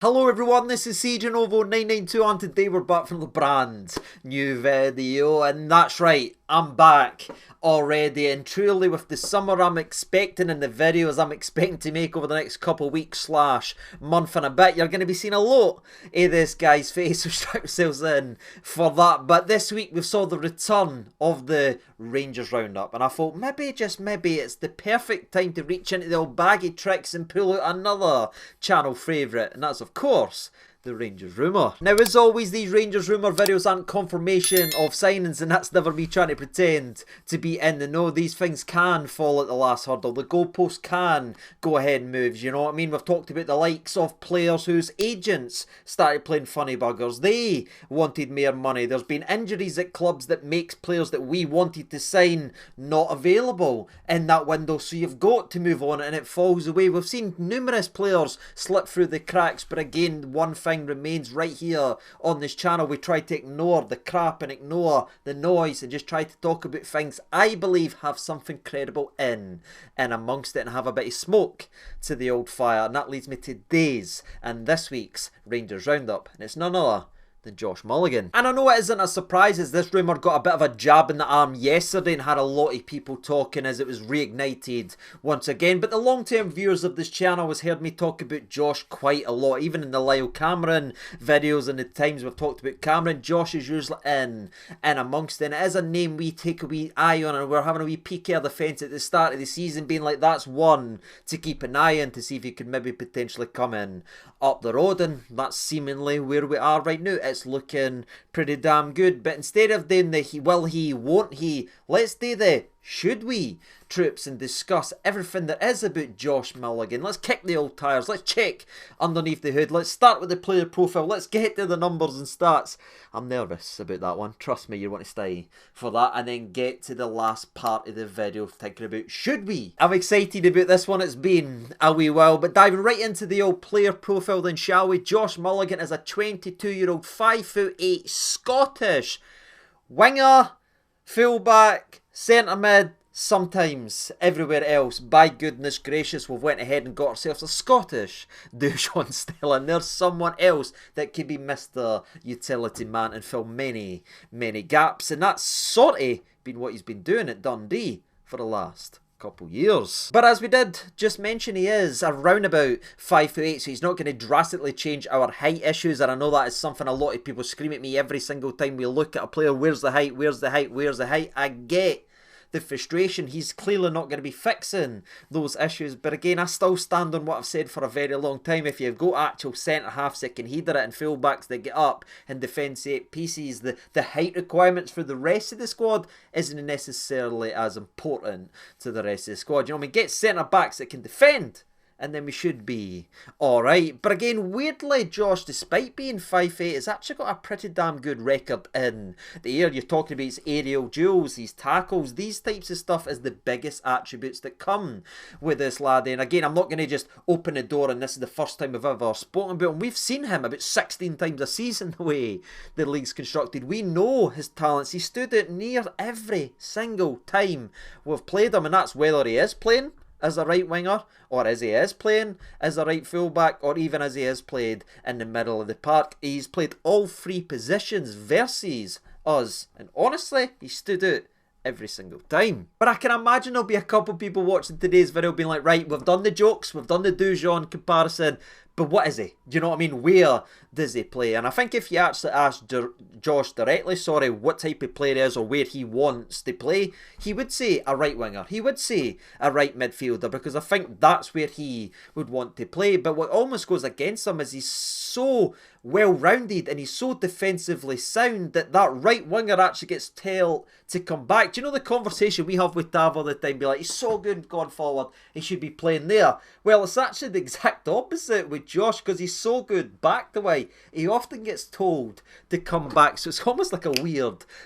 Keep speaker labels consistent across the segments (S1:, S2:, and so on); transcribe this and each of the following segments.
S1: Hello everyone, this is CJNovo992 and today we're back from the brand new video, and that's right, I'm back already and truly with the summer I'm expecting and the videos I'm expecting to make over the next couple of weeks / month and a bit. You're going to be seeing a lot of this guy's face, so strap yourselves in for that. But this week we saw the return of the Rangers roundup, and I thought maybe, just maybe, it's the perfect time to reach into the old baggy tricks and pull out another channel favourite, and that's of course the Rangers Rumour. Now, as always, these Rangers Rumour videos aren't confirmation of signings, and that's never me trying to pretend to be in the know. These things can fall at the last hurdle. The goalpost can go ahead and move, you know what I mean? We've talked about the likes of players whose agents started playing funny buggers. They wanted more money. There's been injuries at clubs that makes players that we wanted to sign not available in that window, so you've got to move on and it falls away. We've seen numerous players slip through the cracks, but again, one thing remains right here on this channel. We try to ignore the crap and ignore the noise and just try to talk about things I believe have something credible in and amongst it, and have a bit of smoke to the old fire. And that leads me to today's and this week's Rangers Roundup, and it's none other than Josh Mulligan. And I know it isn't a surprise, as this rumour got a bit of a jab in the arm yesterday and had a lot of people talking as it was reignited once again. But the long-term viewers of this channel has heard me talk about Josh quite a lot, even in the Lyle Cameron videos and the times we've talked about Cameron. Josh is usually in and amongst it, and it is a name we take a wee eye on, and we're having a wee peek at the fence at the start of the season, being like, that's one to keep an eye on to see if he could maybe potentially come in up the road, and that's seemingly where we are right now. It's looking pretty damn good. But instead of doing the will he, won't he, let's do the should we troops and discuss everything there is about Josh Mulligan. Let's kick the old tyres. Let's check underneath the hood. Let's start with the player profile. Let's get to the numbers and stats. I'm nervous about that one. Trust me, you want to stay for that. And then get to the last part of the video thinking about should we. I'm excited about this one. It's been a wee while. But diving right into the old player profile then, shall we? Josh Mulligan is a 22-year-old 5'8" Scottish winger, fullback, centre mid, sometimes everywhere else. By goodness gracious, we've went ahead and got ourselves a Scottish Dujon still, and there's someone else that could be Mr. Utility Man and fill many gaps, and that's sort of been what he's been doing at Dundee for the last couple years. But as we did just mention, he is around about 5'8", so he's not going to drastically change our height issues, and I know that is something a lot of people scream at me every single time we look at a player. Where's the height? Where's the height? Where's the height? I get the frustration. He's clearly not going to be fixing those issues, but again, I still stand on what I've said for a very long time. If you've got actual centre halves that can header it and fullbacks that get up and defend set pieces, the height requirements for the rest of the squad isn't necessarily as important to the rest of the squad. You know what I mean? Get centre backs that can defend, and then we should be alright. But again, weirdly, Josh, despite being 5'8", has actually got a pretty damn good record in the air. You're talking about his aerial duels, his tackles, these types of stuff is the biggest attributes that come with this lad. And again, I'm not going to just open the door and this is the first time we've ever spoken about him. We've seen him about 16 times a season the way the league's constructed. We know his talents. He stood out near every single time we've played him, and that's whether he is playing as a right winger, or as he is playing as a right fullback, or even as he is played in the middle of the park. He's played all three positions versus us, and honestly, he stood out every single time. But I can imagine there'll be a couple people watching today's video being like, right, we've done the jokes, we've done the Dujon comparison, but what is he? Do you know what I mean? Where does he play? And I think if you actually ask Josh directly, what type of player he is or where he wants to play, he would say a right winger. He would say a right midfielder, because I think that's where he would want to play. But what almost goes against him is he's so well-rounded and he's so defensively sound that that right winger actually gets told to come back. Do you know the conversation we have with Tav all the time? Be like, he's so good going forward, he should be playing there. Well, it's actually the exact opposite with Josh, because he's so good back the way, he often gets told to come back. So it's almost like a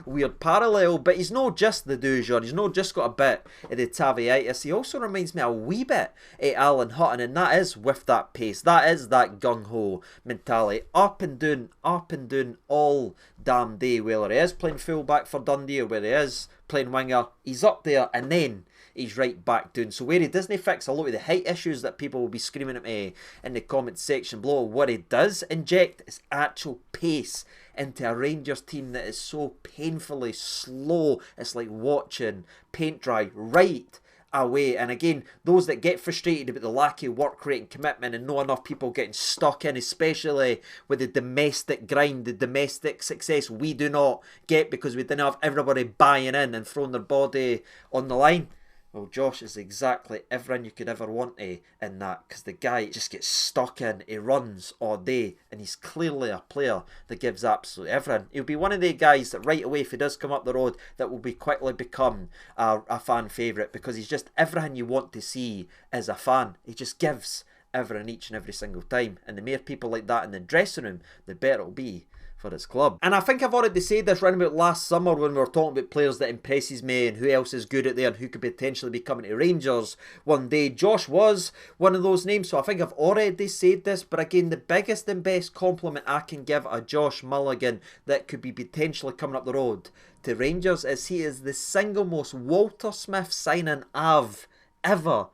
S1: weird parallel. But he's not just the Dujon, he's not just got a bit of the Taviitis, he also reminds me a wee bit of Alan Hutton, and that is with that pace, that is that gung-ho mentality, up and down all damn day, whether he is playing fullback for Dundee or whether he is playing winger, he's up there, and then he's right back down. So where he doesn't fix a lot of the height issues that people will be screaming at me in the comments section below, what he does inject is actual pace into a Rangers team that is so painfully slow. It's like watching paint dry right away. And again, those that get frustrated about the lack of work rate and commitment and not enough people getting stuck in, especially with the domestic grind, the domestic success we do not get because we didn't have everybody buying in and throwing their body on the line. Well, Josh is exactly everything you could ever want in that, because the guy just gets stuck in, he runs all day, and he's clearly a player that gives absolutely everything. He'll be one of the guys that right away, if he does come up the road, that will be quickly become a fan favourite, because he's just everything you want to see as a fan. He just gives everything each and every single time, and the more people like that in the dressing room, the better it'll be for his club. And I think I've already said this round about last summer when we were talking about players that impresses me and who else is good out there and who could potentially be coming to Rangers one day. Josh was one of those names, so I think I've already said this, but again, the biggest and best compliment I can give a Josh Mulligan that could be potentially coming up the road to Rangers is he is the single most Walter Smith signing I've ever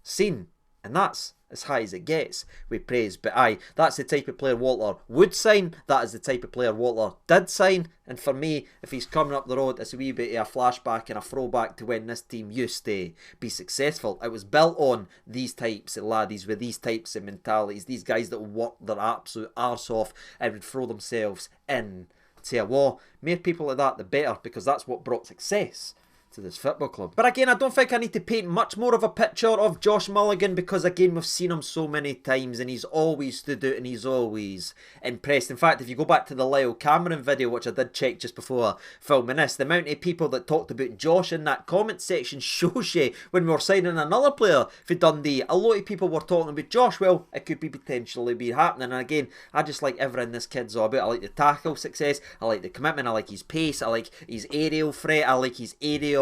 S1: seen, and that's as high as it gets with praise. But aye, that's the type of player Walter would sign. That is the type of player Walter did sign. And for me, if he's coming up the road, it's a wee bit of a flashback and a throwback to when this team used to be successful. It was built on these types of laddies with these types of mentalities. These guys that would work their absolute arse off and would throw themselves in to a wall. More people like that, the better, because that's what brought success to this football club. But again, I don't think I need to paint much more of a picture of Josh Mulligan, because again, we've seen him so many times and he's always stood out and he's always impressed. In fact, if you go back to the Lyle Cameron video, which I did check just before filming this, the amount of people that talked about Josh in that comment section shows you when we were signing another player for Dundee, a lot of people were talking about Josh. Well, it could be potentially be happening. And again, I just like everything this kid's all about. I like the tackle success, I like the commitment, I like his pace, I like his aerial threat, I like his aerial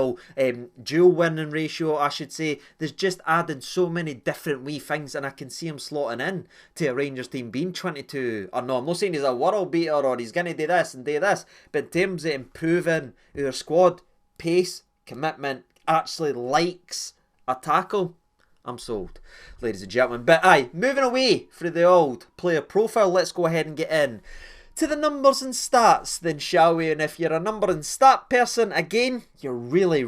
S1: dual winning ratio, I should say. There's just added so many different wee things, and I can see him slotting in to a Rangers team being 22 or no. I'm not saying he's a world beater or he's going to do this and do this, but in terms of improving our squad, pace, commitment, actually likes a tackle, I'm sold, ladies and gentlemen. But aye, moving away from the old player profile, let's go ahead and get in to the numbers and stats then, shall we? And if you're a number and stat person, again, you're really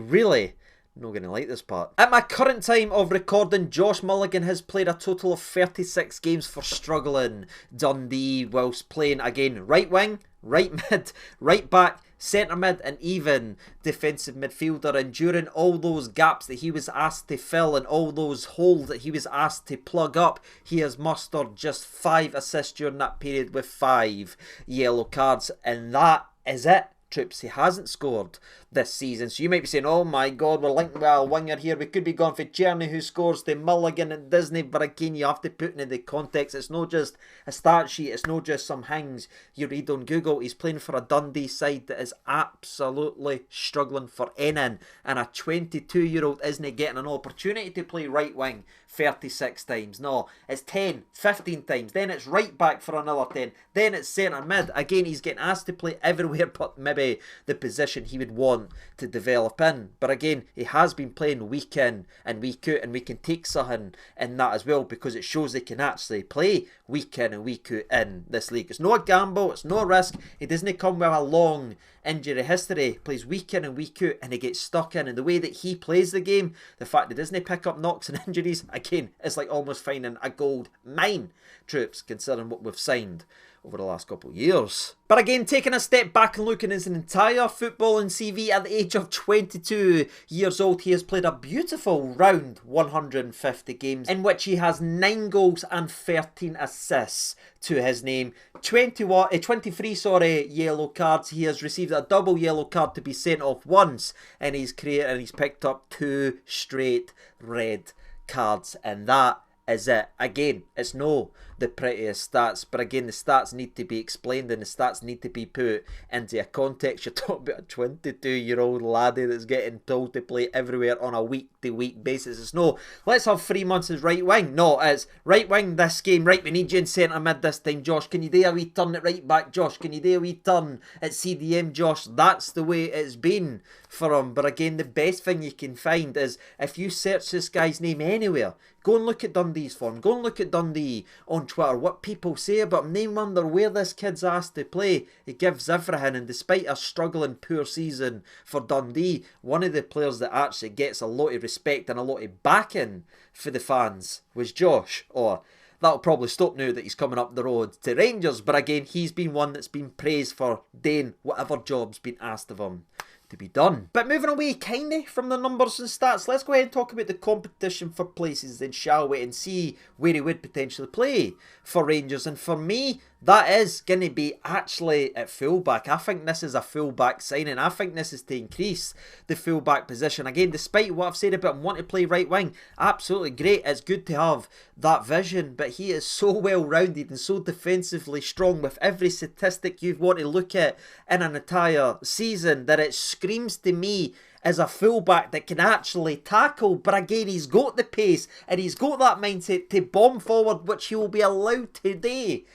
S1: not going to like this part. At my current time of recording, Josh Mulligan has played a total of 36 games for struggling Dundee, whilst playing, again, right wing, right mid, right back, centre mid and even defensive midfielder. And during all those gaps that he was asked to fill and all those holes that he was asked to plug up, he has mustered just 5 assists during that period with 5 yellow cards. And that is it, troops. He hasn't scored this season. So you might be saying, oh my god, we're linked with a winger here, we could be going for Cherny who scores to Mulligan and Disney. But again, you have to put into the context. It's not just a stat sheet, it's not just some things you read on Google. He's playing for a Dundee side that is absolutely struggling for anything, and a 22-year-old isn't getting an opportunity to play right wing 36 times. No, it's 10, 15 times, then it's right back for another 10, then it's centre mid. Again, he's getting asked to play everywhere but maybe the position he would want to develop in. But again, he has been playing week in and week out, and we can take something in that as well, because it shows he can actually play week in and week out in this league. It's not a gamble, it's no risk. He doesn't come with a long injury history. He plays week in and week out and he gets stuck in. And the way that he plays the game, the fact that he doesn't pick up knocks and injuries, again, it's like almost finding a gold mine, troops, considering what we've signed over the last couple of years. But again, taking a step back and looking at his entire footballing CV, at the age of 22 years old, he has played a beautiful round 150 games in which he has 9 goals and 13 assists to his name. 23 yellow cards. He has received a double yellow card to be sent off once in his career, and he's picked up 2 straight red cards, and that is it. Again, it's no the prettiest stats, but again, the stats need to be explained and the stats need to be put into a context. You're talking about a 22-year-old laddie that's getting told to play everywhere on a week-to-week basis. It's no, let's have 3 months as right wing. No, it's right wing this game. Right, we need you in centre mid this time, Josh. Can you do a wee turn at right back, Josh? Can you do a wee turn at CDM, Josh? That's the way it's been for him. But again, the best thing you can find is if you search this guy's name anywhere, go and look at Dundee's form. Go and look at Dundee on Twitter. What people say about him. They wonder where this kid's asked to play. He gives everything. And despite a struggling poor season for Dundee, one of the players that actually gets a lot of respect and a lot of backing for the fans was Josh. Or that'll probably stop now that he's coming up the road to Rangers. But again, he's been one that's been praised for doing whatever job's been asked of him to be done. But moving away kinda from the numbers and stats, let's go ahead and talk about the competition for places then, shall we, and see where he would potentially play for Rangers. And for me, that is going to be actually at fullback. I think this is a fullback signing. I think this is to increase the fullback position. Again, despite what I've said about him wanting to play right wing, absolutely great. It's good to have that vision, but he is so well rounded and so defensively strong with every statistic you want to look at in an entire season that it screams to me as a fullback that can actually tackle. But again, he's got the pace and he's got that mindset to bomb forward, which he will be allowed today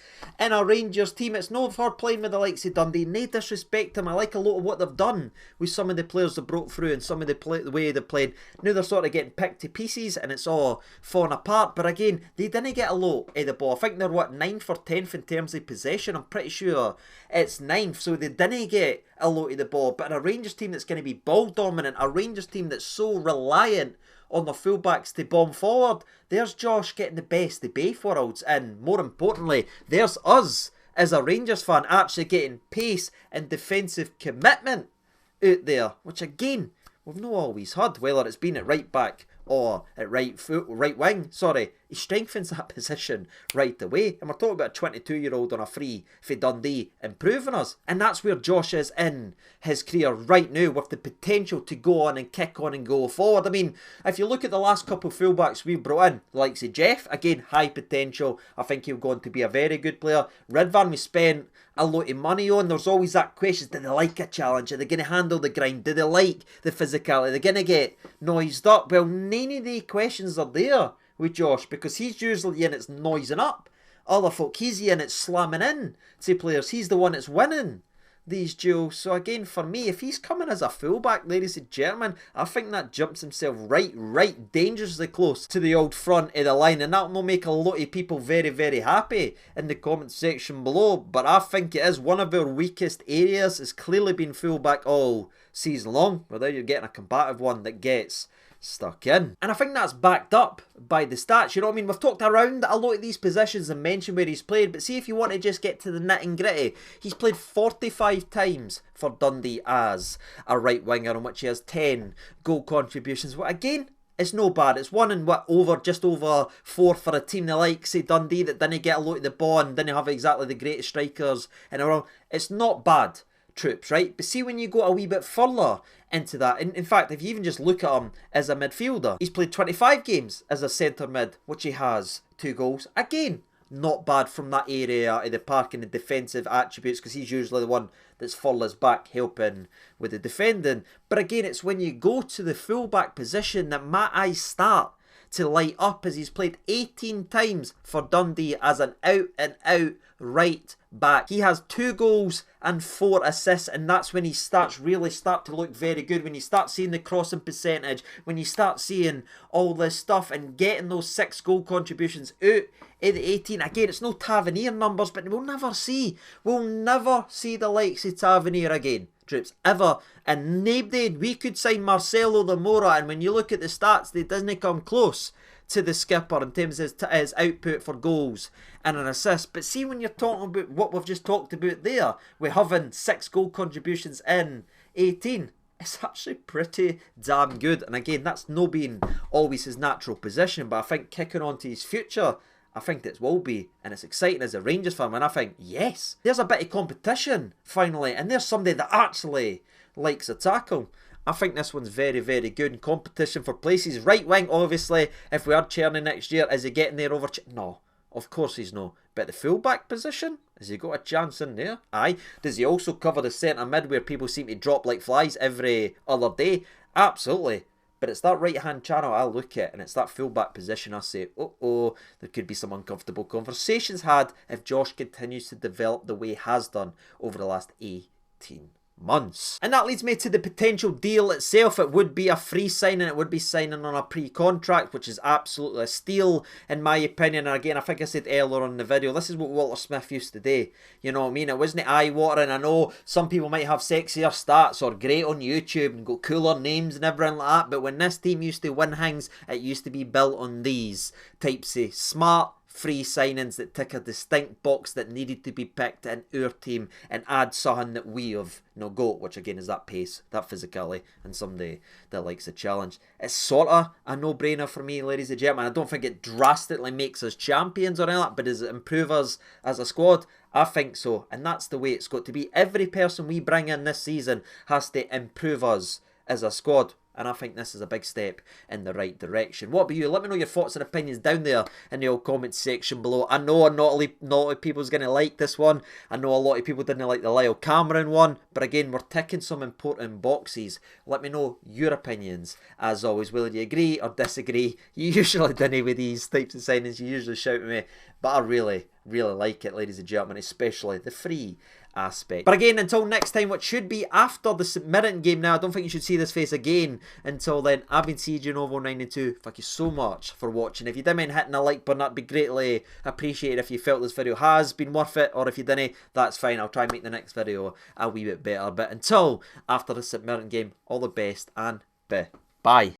S1: in a Rangers team. It's no for playing with the likes of Dundee. No disrespect to him. I like a lot of what they've done with some of the players that broke through and some of the way they played. Now they're sort of getting picked to pieces and it's all falling apart. But again, they didn't get a lot of the ball. I think they're, what, 9th or 10th in terms of possession. I'm pretty sure it's 9th. So they didn't get a lot of the ball. But a Rangers team that's going to be ball dominant, a Rangers team that's so reliant on the fullbacks to bomb forward, there's Josh getting the best of both worlds, and more importantly, there's us as a Rangers fan actually getting pace and defensive commitment out there, which again, we've not always had, whether it's been at right back or at right wing. He strengthens that position right away. And we're talking about a 22-year-old on a free for Dundee improving us. And that's where Josh is in his career right now, with the potential to go on and kick on and go forward. I mean, if you look at the last couple of fullbacks we've brought in, the likes of Jeff, again, high potential. I think he'll go on to be a very good player. Ridvan, we spent a lot of money on. There's always that question, do they like a challenge? Are they going to handle the grind? Do they like the physicality? Are they going to get noised up? Well, none of the questions are there with Josh, because he's usually in it's noising up other folk. He's in it's slamming in to players. He's the one that's winning these duels. So again, for me, if he's coming as a fullback, ladies and gentlemen, I think that jumps himself right dangerously close to the old front of the line, and that will make a lot of people very, very happy in the comment section below. But I think it is one of our weakest areas. It's clearly been fullback all season long, without you getting a combative one that gets stuck in. And I think that's backed up by the stats, you know what I mean? We've talked around a lot of these positions and mentioned where he's played, but see, if you want to just get to the nit and gritty, he's played 45 times for Dundee as a right winger, in which he has 10 goal contributions. Well, again, it's no bad. It's one in just over 4 for a team the likes of Dundee that didn't get a lot of the ball and didn't have exactly the greatest strikers in the world. It's not bad, troops, right? But see, when you go a wee bit further into that, in fact, if you even just look at him as a midfielder, he's played 25 games as a centre mid, which he has 2 goals. Again, not bad from that area of the park and the defensive attributes, because he's usually the one that's furthest back helping with the defending. But again, it's when you go to the full-back position that my eyes start to light up, as he's played 18 times for Dundee as an out-and-out right back. He has 2 goals and 4 assists, and that's when he really start to look very good. When you start seeing the crossing percentage, when you start seeing all this stuff and getting those 6 goal contributions out of the 18. Again, it's no Tavernier numbers, but we'll never see the likes of Tavernier again, troops, ever. And nobody, we could sign Marcelo the Mora, and when you look at the stats, they doesn't come close to the skipper in terms of his output for goals and an assist. But see, when you're talking about what we've just talked about there, we're having 6 goal contributions in 18. It's actually pretty damn good. And again, that's no being always his natural position, but I think kicking on to his future, I think it will be, and it's exciting as a Rangers fan, and I think, yes, there's a bit of competition, finally, and there's somebody that actually likes a tackle. I think this one's very, very good in competition for places. Right wing, obviously, if we are Czerny next year, is he getting there over... No, Of course he's no. But the fullback position? Has he got a chance in there? Aye. Does he also cover the centre mid where people seem to drop like flies every other day? Absolutely. But it's that right-hand channel I look at, and it's that fullback position I say, there could be some uncomfortable conversations had if Josh continues to develop the way he has done over the last 18 months. And that leads me to the potential deal itself. It would be a free signing. It would be signing on a pre-contract, which is absolutely a steal in my opinion. And again, I think I said earlier on in the video, this is what Walter Smith used to do. You know what I mean? It wasn't eye-watering. I know some people might have sexier stats or great on YouTube and got cooler names and everything like that, but when this team used to win things, it used to be built on these types of smart free signings that tick a distinct box that needed to be picked in our team and add something that we have got, which again is that pace, that physicality, and somebody that likes a challenge. It's sort of a no-brainer for me, ladies and gentlemen. I don't think it drastically makes us champions or anything like that, but does it improve us as a squad? I think so, and that's the way it's got to be. Every person we bring in this season has to improve us as a squad. And I think this is a big step in the right direction. What about you? Let me know your thoughts and opinions down there in the old comments section below. I know not a lot of people's going to like this one. I know a lot of people didn't like the Lyle Cameron one. But again, we're ticking some important boxes. Let me know your opinions. As always, will you agree or disagree? You usually don't with these types of signings. You usually shout at me. But I really like it, ladies and gentlemen. Especially the free aspect. But again, until next time, which should be after the St Mirren game now, I don't think you should see this face again. Until then, I've been CJ92. Thank you so much for watching. If you didn't mind hitting a like button, that'd be greatly appreciated. If you felt this video has been worth it, or if you didn't, that's fine. I'll try and make the next video a wee bit better. But until after the St Mirren game, all the best and bye.